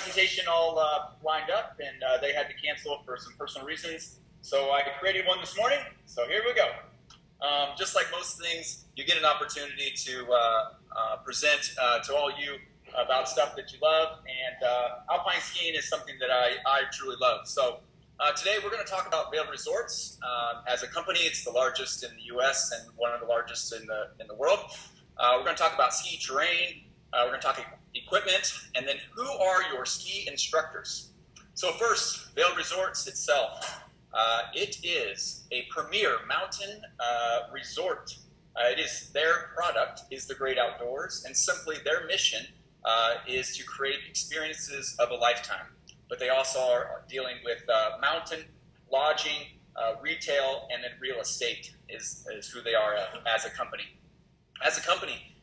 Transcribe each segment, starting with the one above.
presentation all lined up, and they had to cancel for some personal reasons. So I created one this morning. So here we go. Just like most things, you get an opportunity to present to all you about stuff that you love. And alpine skiing is something that I truly love. So today we're going to talk about Vail Resorts. As a company, it's the largest in the U.S. and one of the largest in the world. We're going to talk about ski terrain. We're going to talk equipment, and then who are your ski instructors? So first, Vail Resorts itself. It is a premier mountain resort. It is their product is the great outdoors, and simply their mission is to create experiences of a lifetime. But they also are dealing with mountain, lodging, retail, and then real estate is who they are as a company. As a company,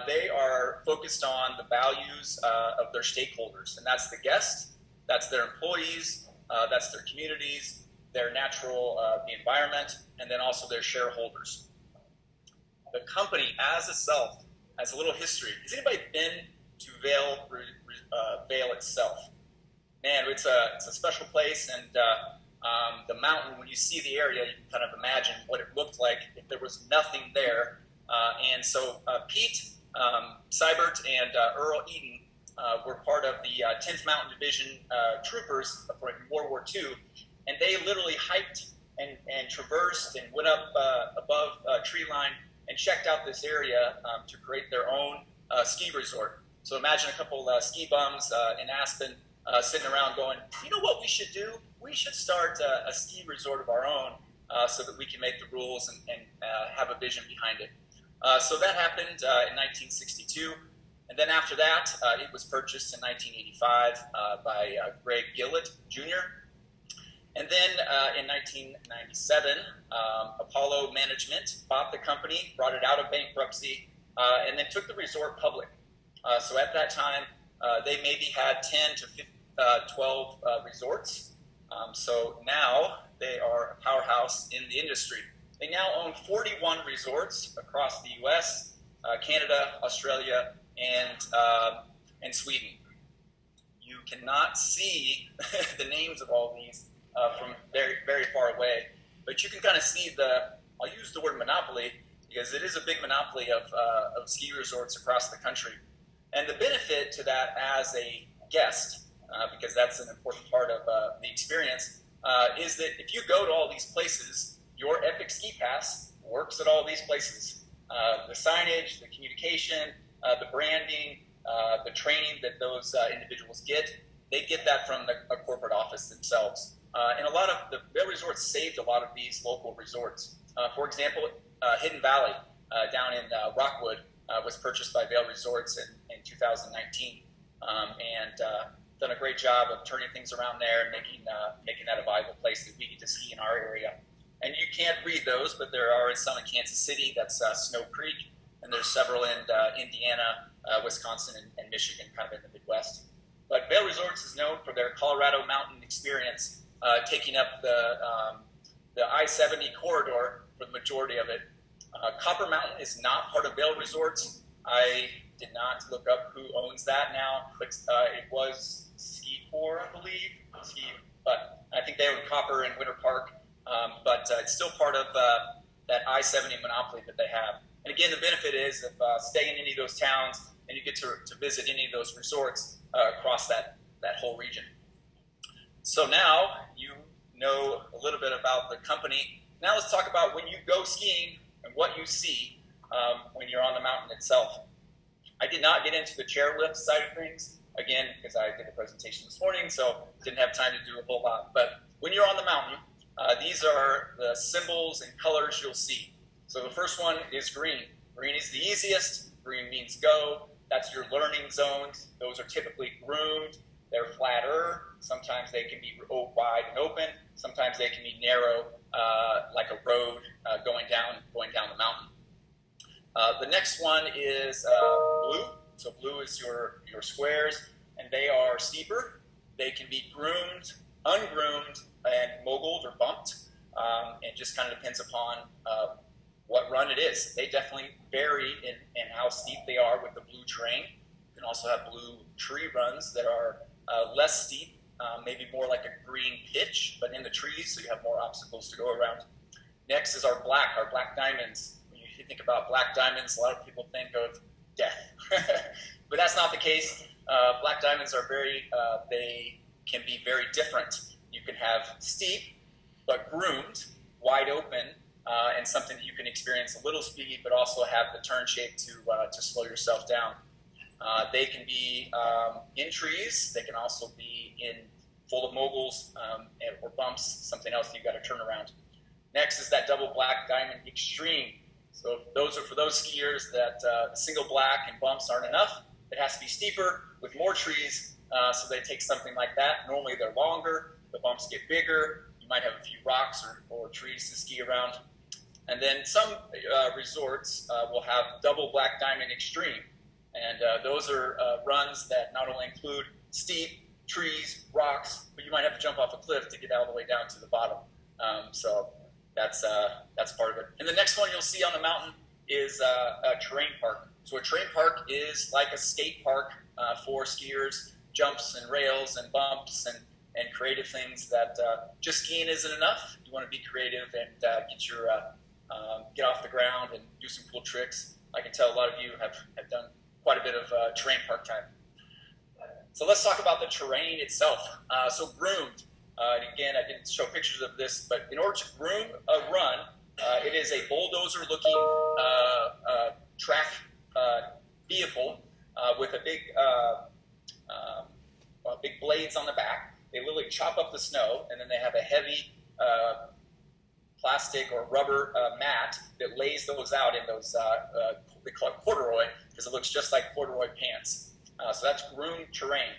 they are focused on the values of their stakeholders, and that's the guest, that's their employees, that's their communities, their natural, the environment, and then also their shareholders. The company as itself has a little history. Has anybody been to Vail itself? Man, it's a special place, and the mountain, when you see the area, you can kind of imagine what it looked like if there was nothing there. And so Pete Seibert and Earl Eden were part of the 10th Mountain Division troopers for World War II, and they literally hiked and traversed and went up above tree line and checked out this area to create their own ski resort. So imagine a couple ski bums in Aspen sitting around going, you know what we should do? We should start a ski resort of our own so that we can make the rules and have a vision behind it. So that happened in 1962. And then after that, it was purchased in 1985 by Greg Gillett Jr. And then in 1997, Apollo Management bought the company, brought it out of bankruptcy, and then took the resort public. So at that time, they maybe had 10 to 12 resorts. So now they are a powerhouse in the industry. They now own 41 resorts across the U.S., Canada, Australia, and Sweden. You cannot see the names of all these from very, very far away, but you can kind of see I'll use the word monopoly because it is a big monopoly of ski resorts across the country. And the benefit to that as a guest, because that's an important part of the experience, is that if you go to all these places, your Epic Ski Pass works at all these places. The signage, the communication, the branding, the training that those individuals get, they get that from a corporate office themselves. And a lot of the Vail Resorts saved a lot of these local resorts. For example, Hidden Valley down in Rockwood was purchased by Vail Resorts in 2019, and done a great job of turning things around there and making that a viable place that we get to ski in our area. And you can't read those, but there are some in Kansas City, that's Snow Creek, and there's several in Indiana, Wisconsin, and Michigan, kind of in the Midwest. But Vail Resorts is known for their Colorado mountain experience, taking up the I-70 corridor for the majority of it. Copper Mountain is not part of Vail Resorts. I did not look up who owns that now, but it was Ski Corps, I believe. But I think they own Copper and Winter Park. But it's still part of that I-70 monopoly that they have. And again, the benefit is of staying in any of those towns, and you get to visit any of those resorts across that whole region. So now you know a little bit about the company. Now let's talk about when you go skiing and what you see when you're on the mountain itself. I did not get into the chairlift side of things, again, because I did a presentation this morning, so didn't have time to do a whole lot. But when you're on the mountain, these are the symbols and colors you'll see. So the first one is green. Green is the easiest. Green means go. That's your learning zones. Those are typically groomed. They're flatter. Sometimes they can be wide and open. Sometimes they can be narrow, like a road going down the mountain. The next one is blue. So blue is your squares, and they are steeper. They can be groomed, ungroomed, and moguls or bumped. It just kind of depends upon what run it is. They definitely vary in how steep they are with the blue terrain. You can also have blue tree runs that are less steep, maybe more like a green pitch, but in the trees, so you have more obstacles to go around. Next is our black diamonds. When you think about black diamonds, a lot of people think of death, but that's not the case. Black diamonds are they can be very different. You can have steep, but groomed, wide open, and something that you can experience a little speed, but also have the turn shape to slow yourself down. They can be in trees. They can also be full of moguls or bumps, something else that you got to turn around. Next is that double black diamond extreme. So those are for those skiers that single black and bumps aren't enough. It has to be steeper with more trees. So they take something like that. Normally they're longer. The bumps get bigger. You might have a few rocks or trees to ski around. And then some resorts will have double black diamond extreme. And those are runs that not only include steep, trees, rocks, but you might have to jump off a cliff to get all the way down to the bottom. So that's part of it. And the next one you'll see on the mountain is a terrain park. So a terrain park is like a skate park for skiers, jumps and rails and bumps and creative things that just skiing isn't enough. You want to be creative and get off the ground and do some cool tricks. I can tell a lot of you have done quite a bit of terrain park time. So let's talk about the terrain itself. So groomed. And again, I didn't show pictures of this, but in order to groom a run, it is a bulldozer-looking track vehicle with a big blades on the back. They literally chop up the snow, and then they have a heavy plastic or rubber mat that lays those out in those, they call it corduroy, because it looks just like corduroy pants. So that's groomed terrain.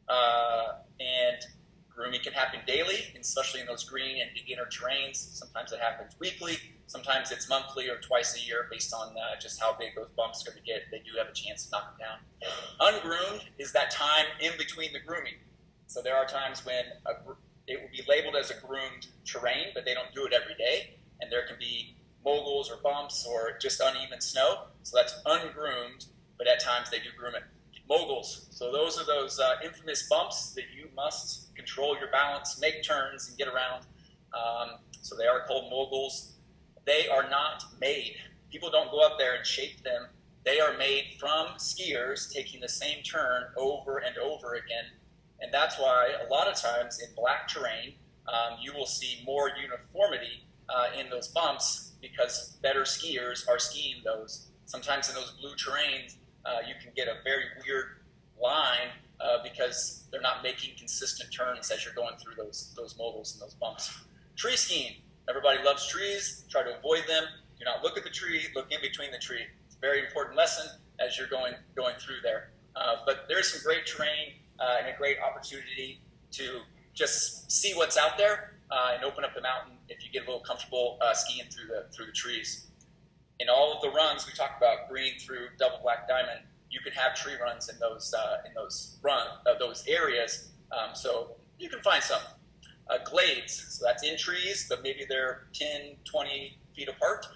And grooming can happen daily, especially in those green and beginner terrains. Sometimes it happens weekly. Sometimes it's monthly or twice a year based on just how big those bumps are going to get. They do have a chance to knock them down. Ungroomed is that time in between the grooming. So there are times when it will be labeled as a groomed terrain, but they don't do it every day. And there can be moguls or bumps or just uneven snow. So that's ungroomed, but at times they do groom it. Moguls. So those are those infamous bumps that you must control your balance, make turns, and get around. So they are called moguls. They are not made. People don't go up there and shape them. They are made from skiers taking the same turn over and over again. And that's why a lot of times in black terrain, you will see more uniformity in those bumps because better skiers are skiing those. Sometimes in those blue terrains, you can get a very weird line because they're not making consistent turns as you're going through those moguls and those bumps. Tree skiing. Everybody loves trees. Try to avoid them. Do not look at the tree. Look in between the tree. It's a very important lesson as you're going through there. But there's some great terrain and a great opportunity to just see what's out there and open up the mountain if you get a little comfortable skiing through the trees. In all of the runs we talked about, green through double black diamond, you can have tree runs in those areas. So you can find some glades. So that's in trees, but maybe they're 10, 20 feet apart.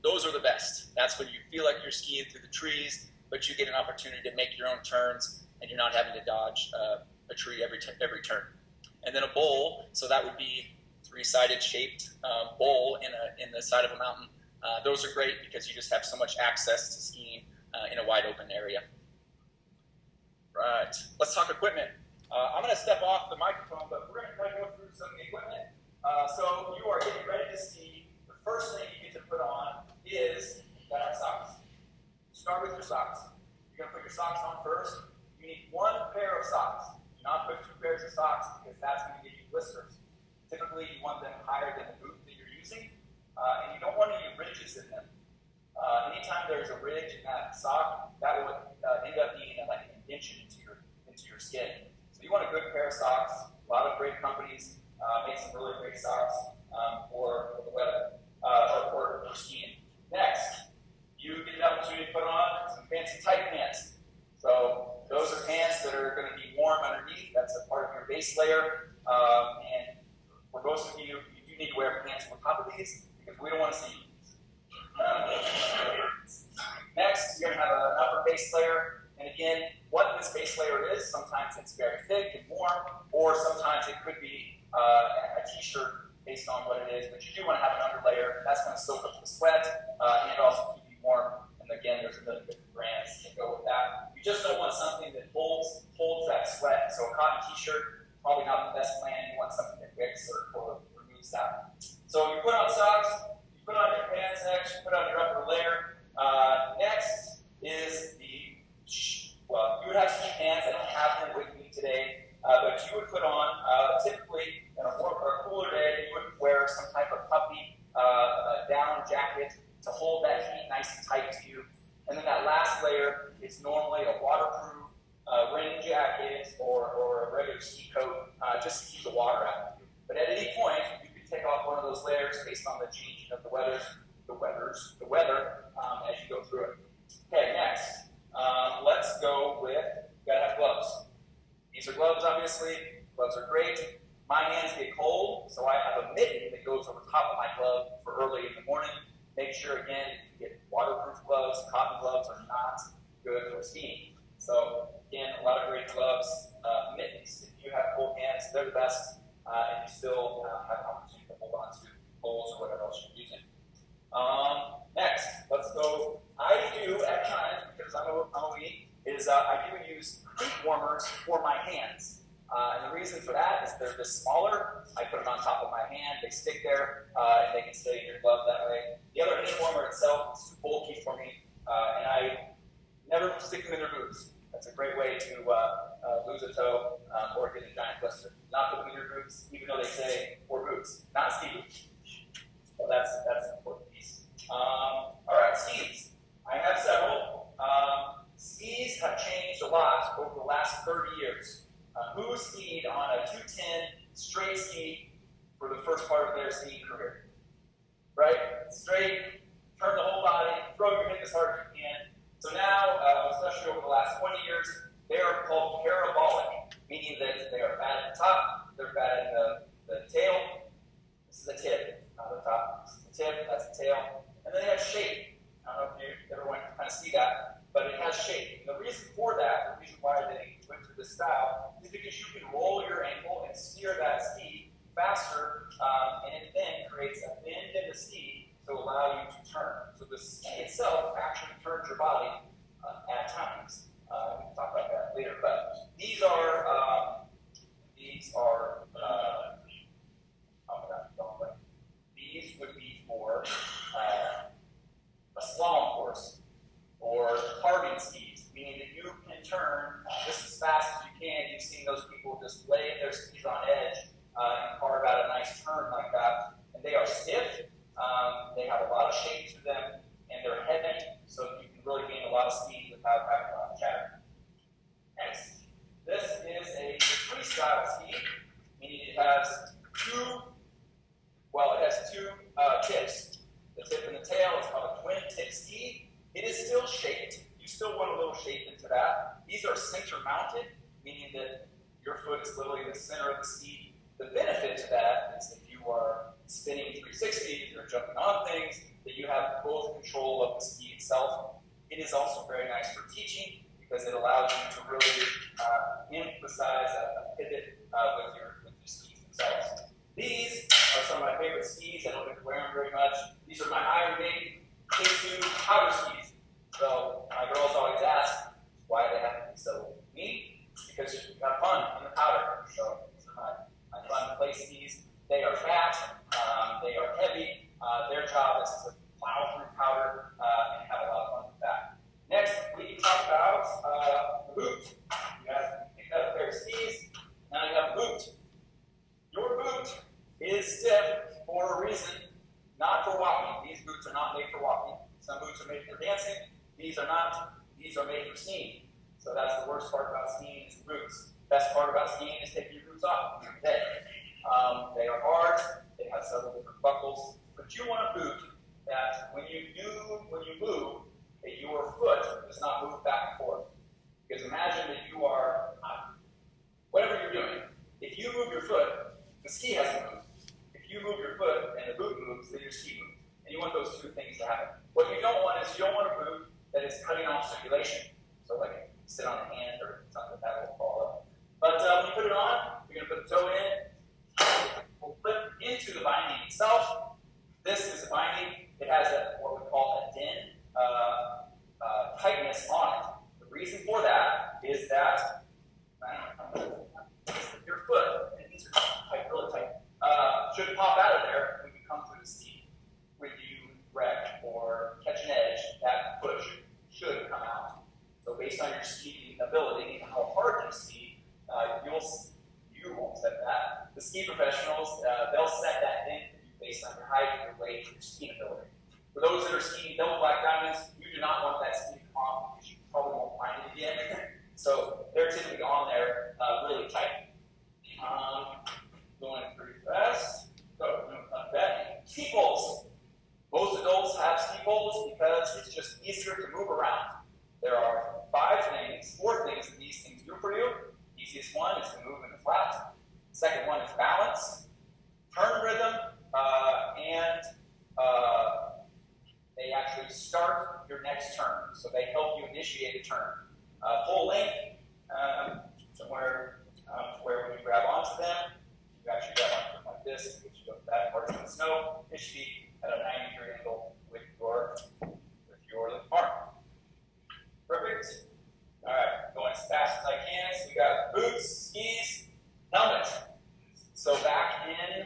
Those are the best. That's when you feel like you're skiing through the trees, but you get an opportunity to make your own turns, and you're not having to dodge a tree every turn. And then a bowl. So that would be three-sided shaped bowl in the side of a mountain. Those are great because you just have so much access to skiing in a wide open area. Right, let's talk equipment. I'm going to step off the microphone, but we're going to try to go through some equipment. So you are getting ready to ski. The first thing you get to put on is socks. Start with your socks. You're going to put your socks on first. You need one pair of socks. Do not put two pairs of socks because that's going to give you blisters. Typically, you want them higher than the boot that you're using. And you don't want any ridges in them. Anytime there's a ridge in that sock, that will end up being like an indentation into your skin. So you want a good pair of socks. A lot of great companies make some really great socks for the weather or for skiing. Next, you get the opportunity to put on some fancy tight pants. So those are pants that are going to be warm underneath. That's a part of your base layer. And for most of you, you do need to wear pants on top of these because we don't want to see you. Next, you're going to have an upper base layer, And again, what this base layer is, sometimes it's very thick and warm, or sometimes it could be a t-shirt based on what it is, but you do want to have an underlayer. That's going to soak up the sweat and also keep you warm. And again, there's a million different brands that go with that. You just don't want something that holds that sweat. So a cotton t-shirt, probably not the best plan. You want something that wicks or removes that. So you put on socks, you put on your pants next, you put on your upper layer. Next is you would have ski pants. I don't have them with me today, but you would put on, typically, in a cooler day, you would wear some type of puffy down jacket to hold that heat nice and tight to you. And then that last layer is normally a waterproof rain jacket or a regular ski coat, just to keep the water out of you. But at any point, you can take off one of those layers based on the changing of the weather as you go through it. Okay, next, let's go with, you gotta have gloves. These are gloves, obviously. Gloves are great. My hands get cold, so I have a mitten that goes over top of my glove for early in the morning. Make sure, again, you get waterproof gloves. Cotton gloves are not good for skiing. So, again, a lot of great gloves. Mittens, if you have cold hands, they're the best, and you still have an opportunity to hold on to poles or whatever else you're using. Next, let's go. I do, at times, because I'm a weed, I do use cleat warmers for my hands. And the reason for that is they're just smaller. I put them on top of my hand. They stick there, and they can stay in your glove that way. The other hand warmer itself is too bulky for me, and I never stick them in their boots. That's a great way to lose a toe or get a giant blister. Not put them in your boots, even though they say for boots, not ski boots. So that's an important piece. All right, skis. I have several. Skis have changed a lot over the last 30 years. Who skied on a 210 straight ski for the first part of their skiing career? Right? Straight, turn the whole body, throw your hip as hard as you can. So now, especially over the last 20 years, they are called parabolic, meaning that they are fat at the top, they're fat at the tail. This is the tip, not the top. This is the tip, that's the tail. And then they have shape. I don't know if you ever went to kind of see that, but it has shape. And the reason for that, the reason why they went to this style, is because you can roll your ankle and steer that ski faster, and it then creates a bend in the ski to allow you to turn. So the ski itself actually turns your body at times. We can talk about that later. But these are these would be for a slalom course or carving skis, meaning that you can turn just as fast as you can. You've seen those people just lay their skis on edge and carve out a nice turn like that. And they are stiff. They have a lot of shape to them, and they're heavy, so you can really gain a lot of speed without having a lot of chatter. Next, this is a freestyle ski, meaning it has two tips. The tip and the tail is called a twin tip ski. It is still shaped. You still want a little shape into that. These are center mounted, meaning that your foot is literally the center of the ski. The benefit to that is if you are spinning 360s or jumping on things, that you have full control of the ski itself. It is also very nice for teaching because it allows you to really emphasize a pivot with your skis themselves. These are some of my favorite skis. I don't get to wear them very much. These are my Iron Maiden K2 powder skis. So my girls always ask why they have to be so mean. Because you have fun in the powder. So these are my fun play skis. They are fat. They are heavy. Their job is to plow through powder and have a lot of fun with that. Next, we talk about the boot. You guys picked up a pair of skis. Now you have a boot. Your boot is stiff for a reason, not for walking. These boots are not made for walking. Some boots are made for dancing. These are not. These are made for skiing. So that's the worst part about skiing is the boots. Best part about skiing is taking your boots off. They are hard. They have several different buckles. But you want a boot that when you move, that your foot does not move back and forth. Because imagine that you are, whatever you're doing, if you move your foot, the ski has to move. If you move your foot and the boot moves, then your ski moves. And you want those two things to happen. What you don't want is you don't want a boot that is cutting off circulation. So like reason for that is that your foot, and these are tight, really tight, should pop out of there when you come through the ski. When you wreck or catch an edge, that foot should come out. So based on your skiing ability and how hard you ski, you won't set that. The ski professionals, they'll set that thing based on your height, your weight, your skiing ability. For those that are skiing double black diamonds, you do not want that ski to come off because you probably won't find it again. So they're typically on there really tight. Going pretty fast. So, that. Ski poles. Most adults have ski poles because it's just easier to move around. There are four things that these things do for you. The easiest one is to move in the flat. The second one is balance, turn rhythm, and they actually start your next turn. So they help you initiate a turn. Pole length, somewhere where when you grab onto them, you actually grab onto them like this, which you go backwards in the snow. It should be at a 90-degree angle with your arm. Perfect. All right, going as fast as I can. So we got boots, skis, helmet. So back in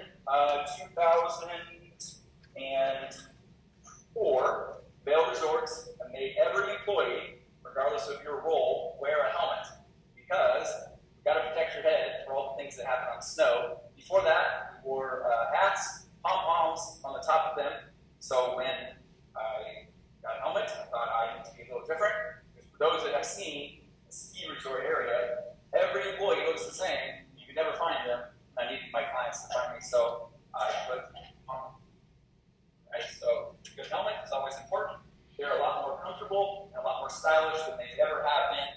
2004, Vail Resorts made every employee, regardless of your role, wear a helmet because you've got to protect your head for all the things that happen on snow. Before that, we wore hats, pom-poms on the top of them. So when I got a helmet, I thought I need to be a little different. For those that have seen the ski resort area, every employee looks the same. You can never find them. I needed my clients to find me, so I put on. Right, so good helmet is always important. They're a lot more comfortable and a lot more stylish than they ever have been.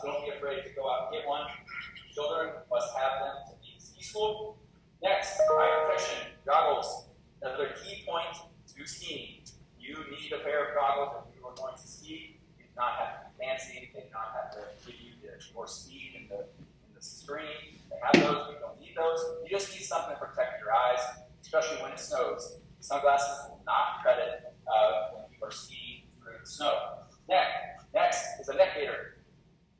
So don't be afraid to go out and get one. Children must have them to be in ski school. Next, eye protection, goggles. Another key point to skiing. You need a pair of goggles if you are going to ski. You do not have to be fancy. They do not have to give you more speed in the screen. They have those. You don't need those. You just need something to protect your eyes, especially when it snows. Sunglasses will not cut it when you are skiing through the snow. Next is a neck gaiter.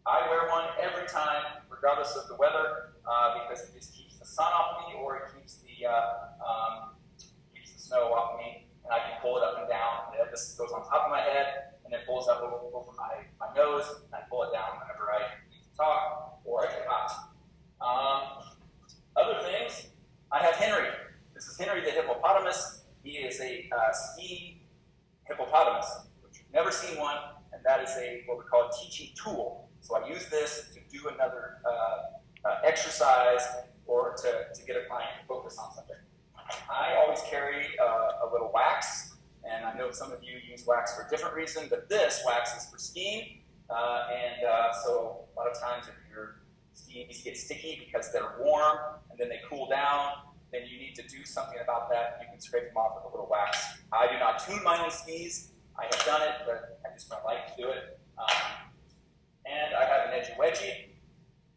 I wear one every time, regardless of the weather, because it just keeps the sun off me or it keeps the snow off me, and I can pull it up and down. And this goes on top of my head, and it pulls up over my nose, and I pull it down whenever I need to talk or I get hot. Other things, I have Henry. This is Henry the Hippopotamus. He is a ski hippopotamus, which you've never seen one, and that is what we call a teaching tool. So I use this to do another exercise or to get a client to focus on something. I always carry a little wax, and I know some of you use wax for a different reason, but this wax is for skiing, so a lot of times if your skis get sticky because they're warm and then they cool down, then you need to do something about that. You can scrape them off with a little wax. I do not tune my own skis. I have done it, but I just don't like to do it. And I have an edgy wedgie,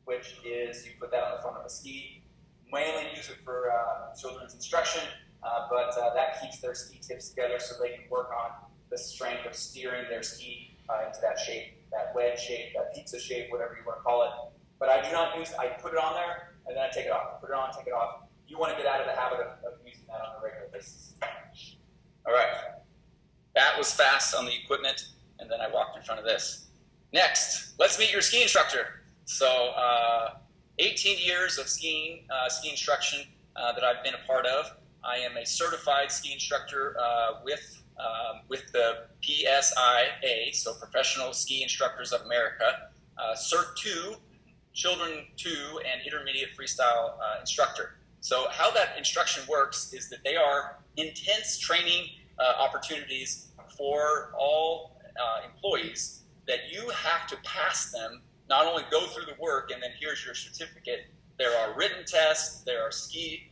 which is you put that on the front of a ski. Mainly use it for children's instruction, but that keeps their ski tips together so they can work on the strength of steering their ski into that shape, that wedge shape, that pizza shape, whatever you want to call it. But I do not use, I put it on there and then I take it off. Put it on, take it off. You want to get out of the habit of using that on a regular basis. All right. That was fast on the equipment, and then I walked in front of this. Next, let's meet your ski instructor. So 18 years of ski instruction that I've been a part of. I am a certified ski instructor with the PSIA, so Professional Ski Instructors of America, Cert 2, Children 2, and Intermediate Freestyle Instructor. So how that instruction works is that they are intense training opportunities for all employees that you have to pass them, not only go through the work and then here's your certificate. There are written tests, there are skiing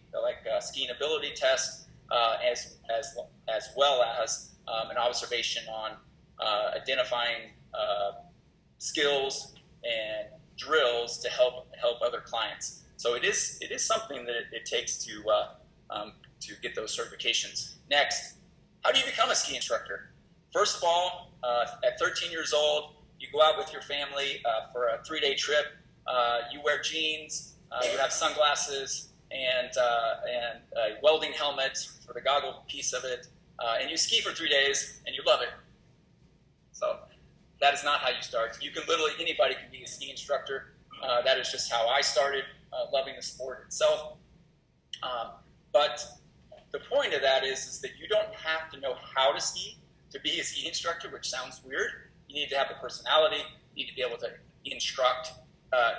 ability tests, as well as an observation on identifying skills and drills to help other clients. So it is something that it takes to get those certifications. Next, how do you become a ski instructor? First of all, at 13 years old, you go out with your family for a 3-day trip. You wear jeans, you have sunglasses, and a welding helmet for the goggle piece of it, and you ski for 3 days, and you love it. So that is not how you start. You can literally, anybody can be a ski instructor. That is just how I started, loving the sport itself. But the point of that is that you don't have to know how to ski to be a ski instructor, which sounds weird. You need to have the personality. You need to be able to instruct,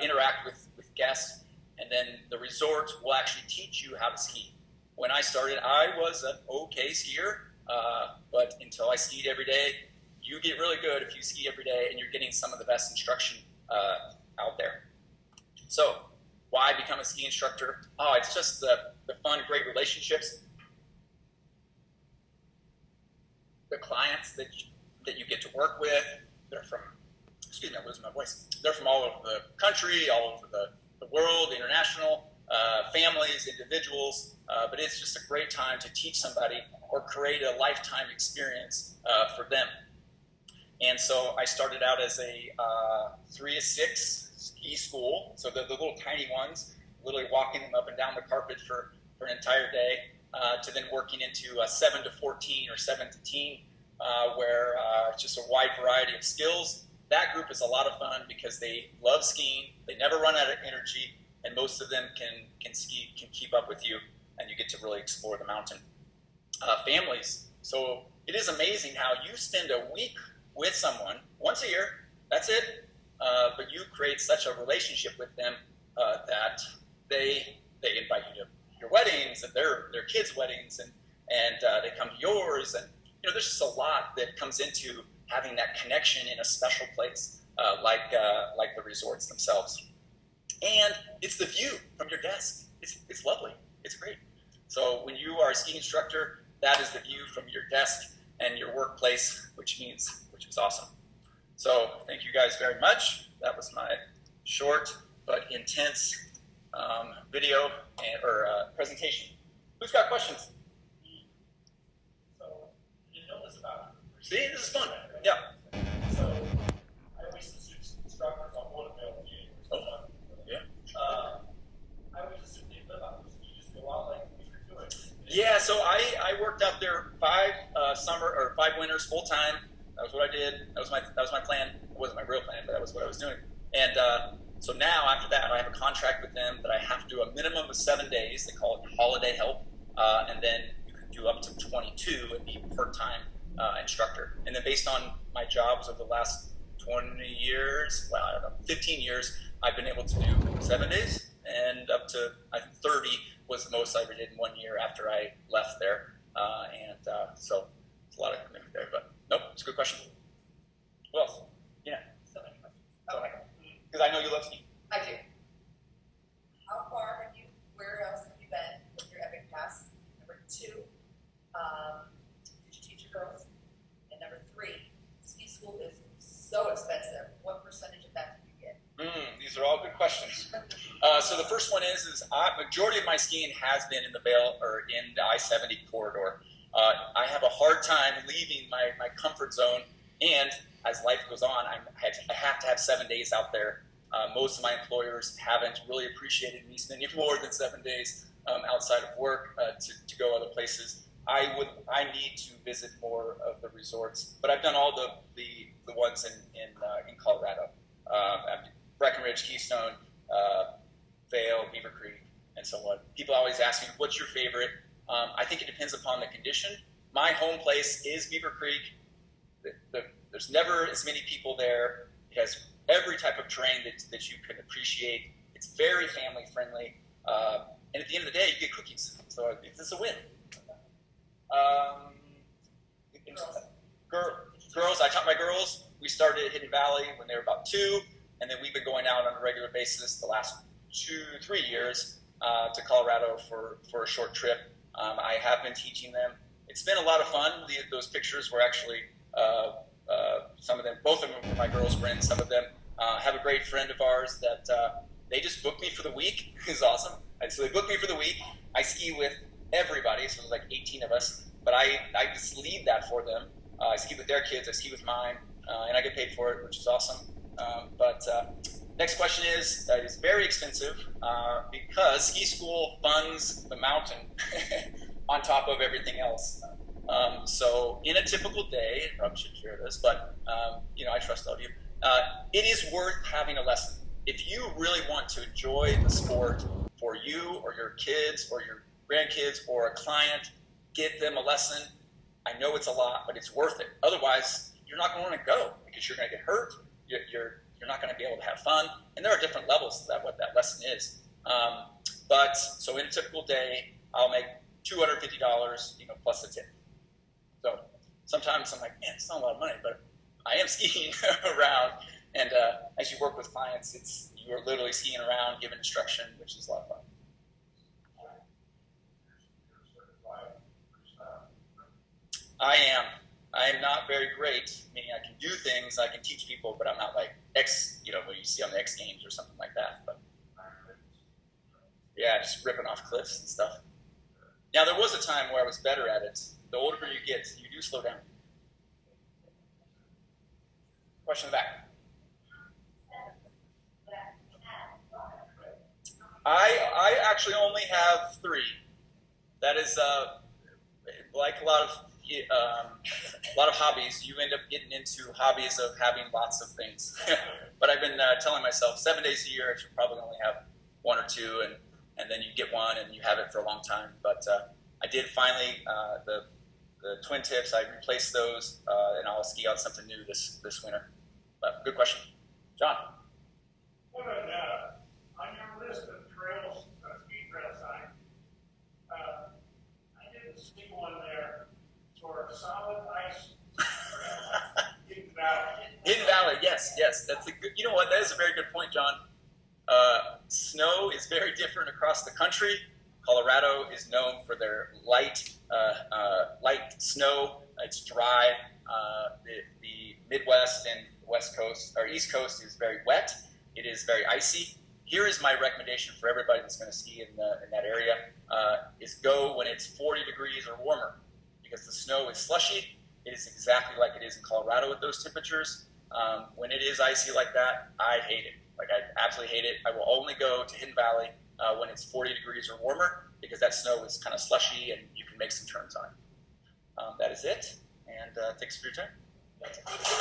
interact with guests, and then the resort will actually teach you how to ski. When I started, I was an okay skier, but until I skied every day, you get really good if you ski every day and you're getting some of the best instruction out there. So why become a ski instructor? Oh, it's just the fun, great relationships. The clients that you get to work with, they're from, excuse me, I'm losing my voice. They're from all over the country, all over the world, international, families, individuals, but it's just a great time to teach somebody or create a lifetime experience for them. And so I started out as a 3 to 6 ski school, so the little tiny ones, literally walking them up and down the carpet for an entire day, to then working into 7 to 14 or 7 to teen, where it's just a wide variety of skills. That group is a lot of fun because they love skiing, they never run out of energy, and most of them can ski, can keep up with you, and you get to really explore the mountain. Families. So it is amazing how you spend a week with someone once a year, that's it, but you create such a relationship with them that they invite you to your weddings and their kids' weddings, and they come to yours, and there's just a lot that comes into having that connection in a special place like the resorts themselves. And it's the view from your desk. It's lovely. It's great. So when you are a ski instructor, that is the view from your desk and your workplace, which is awesome. So thank you guys very much. That was my short but intense video or presentation. Who's got questions? So you know this about it. See, this is fun. Yeah. So I always assume instructors on one of Vail Resorts. Oh, yeah. I always assume they live out there. So you just go out like you're doing. Yeah. So I worked out there 5 winters full time. That was what I did. That was my plan. It wasn't my real plan, but that was what I was doing. And so now after that, I have a contract with them that I have to do a minimum of 7 days. They call it holiday help, and then you can do up to 22 and be part-time instructor. And then based on my jobs over the last 20 years, 15 years, I've been able to do 7 days, and up to I think 30 was the most I ever did in 1 year after I left there. So it's a lot of commitment there, but nope, it's a good question. Who else? Yeah. So many questions. Okay. Because I know you love skiing. I do. How far have you, where else have you been with your epic pass? Number 2, did you teach your girls? And number 3, ski school is so expensive. What percentage of that do you get? These are all good questions. So the first one is majority of my skiing has been in the Vail or in the I-70 corridor. I have a hard time leaving my comfort zone, and as life goes on, I have to have 7 days out there. Most of my employers haven't really appreciated me spending more than 7 days outside of work to go other places. I need to visit more of the resorts, but I've done all the ones in Colorado, Breckenridge, Keystone, Vail, Beaver Creek, and so on. People always ask me, "What's your favorite?" I think it depends upon the condition. My home place is Beaver Creek. There's never as many people there. It has every type of terrain that you can appreciate. It's very family friendly. And at the end of the day, you get cookies. So it's a win. Girls, I taught my girls. We started at Hidden Valley when they were about 2, and then we've been going out on a regular basis the last 2-3 years to Colorado for a short trip. I have been teaching them. It's been a lot of fun. Those pictures were actually some of them, both of them were my girls' friends. Some of them have a great friend of ours that they just booked me for the week. It's awesome. And so they booked me for the week. I ski with everybody, so there's like 18 of us, but I just lead that for them. I ski with their kids, I ski with mine. and I get paid for it, which is awesome. But next question is, that is very expensive because ski school funds the mountain on top of everything else. So in a typical day, I probably should share this, but I trust all of you. It is worth having a lesson. If you really want to enjoy the sport for you or your kids or your grandkids or a client, get them a lesson. I know it's a lot, but it's worth it. Otherwise, you're not going to want to go because you're going to get hurt. You're not going to be able to have fun. And there are different levels to that, what that lesson is. But so in a typical day, I'll make $250, plus a tip. So sometimes I'm like, man, it's not a lot of money, but I am skiing around. And as you work with clients, you are literally skiing around, giving instruction, which is a lot of fun. I am not very great, meaning I can do things, I can teach people, but I'm not like what you see on the X Games or something like that. But yeah, just ripping off cliffs and stuff. Now, there was a time where I was better at it. The older you get, you do slow down. Question in the back. I actually only have 3. That is like a lot of hobbies. You end up getting into hobbies of having lots of things. But I've been telling myself 7 days a year I should probably only have 1 or 2, and then you get one and you have it for a long time. But I did finally the twin tips. I replaced those, and I'll ski out something new this winter. But good question, John. What on your list of trails, ski trail signs? I didn't see one there for solid ice. Hidden Valley. Hidden Valley, yes. That's a good. You know what? That is a very good point, John. Snow is very different across the country. Colorado is known for their light snow. It's dry. The Midwest and West Coast or East Coast is very wet. It is very icy. Here is my recommendation for everybody that's going to ski in that area: is go when it's 40 degrees or warmer, because the snow is slushy. It is exactly like it is in Colorado at those temperatures. When it is icy like that, I hate it. Like, I absolutely hate it. I will only go to Hidden Valley when it's 40 degrees or warmer, because that snow is kind of slushy and you can make some turns on it. That is it, and thanks for your time.